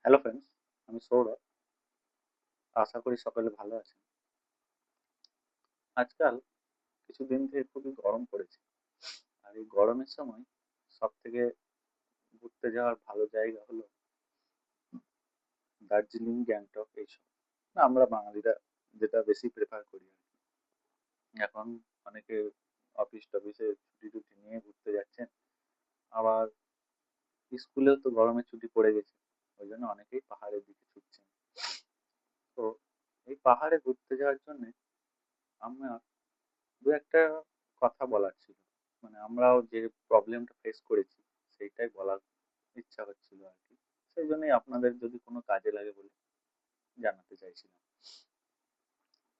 Hello friends, আমি সৌরভ। আশা করি সকলে ভালো আছেন। আজকাল কিছুদিন থেকে খুবই গরম পড়েছে। আর এই গরমের সময় সব থেকে ঘুরতে যাওয়ার ভালো জায়গা হলো দার্জিলিং, গ্যাংটক এইসব। না, আমরা বাঙালিরা যেটা বেশি প্রেফার করি আর কি। এখন অনেকে অফিস টফিসে ছুটি টুটি নিয়ে ঘুরতে যাচ্ছেন। আবার স্কুলেও তো গরমের ছুটি পড়ে গেছে, ওই জন্য অনেকেই পাহাড়ের দিকে ছুটছেন। তো এই পাহাড়ে ঘুরতে যাওয়ার জন্য আমার দু একটা কথা বলার ছিল। মানে আমরাও যে প্রবলেমটা ফেস করেছি সেইটাই বলার ইচ্ছা হচ্ছিল আর কি। সেই জন্যই আপনাদের যদি কোনো কাজে লাগে বলে জানাতে চাইছিলাম।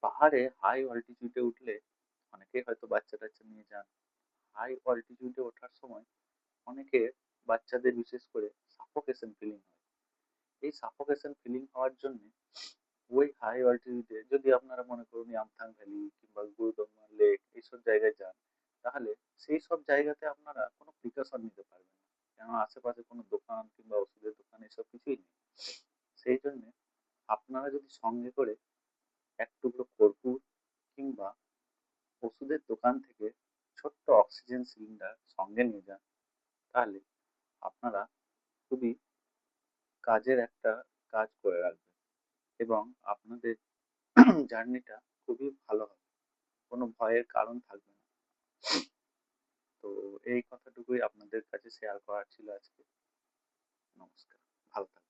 পাহাড়ে হাই অল্টিটিউডে উঠলে অনেকেই হয়তো বাচ্চা টাচ্চা নিয়ে যান। হাই অল্টিটিউডে ওঠার সময় অনেকে বাচ্চাদের বিশেষ করে সাফোকেশন ফিলিং হয়। এই সাফোকেশন ফিলিং হওয়ার জন্য ওই হাই অল্টিটিউডে যদি আপনারা মনে করুন ইয়ামথাং ভ্যালি কিংবা গুরুদম্বা লেক এইসব জায়গায় যান, তাহলে সেই সব জায়গাতে আপনারা কোনো প্রিকশন নিতে পারবেন না, কেন আশেপাশে কোনো দোকান কিংবা ওষুধের দোকান এসব কিছুই নেই। সেই জন্য আপনারা যদি সঙ্গে করে এক টুকরো কর্পূর কিংবা ওষুধের দোকান থেকে ছোট্ট অক্সিজেন সিলিন্ডার সঙ্গে নিয়ে যান, তাহলে আপনারা খুবই কাজের একটা কাজ করে রাখবেন এবং আপনাদের জার্নিটা খুবই ভালো হবে, কোনো ভয়ের কারণ থাকবে না। তো এই কথাটুকুই আপনাদের কাছে শেয়ার করার ছিল আজকে। নমস্কার, ভালো থাকবেন।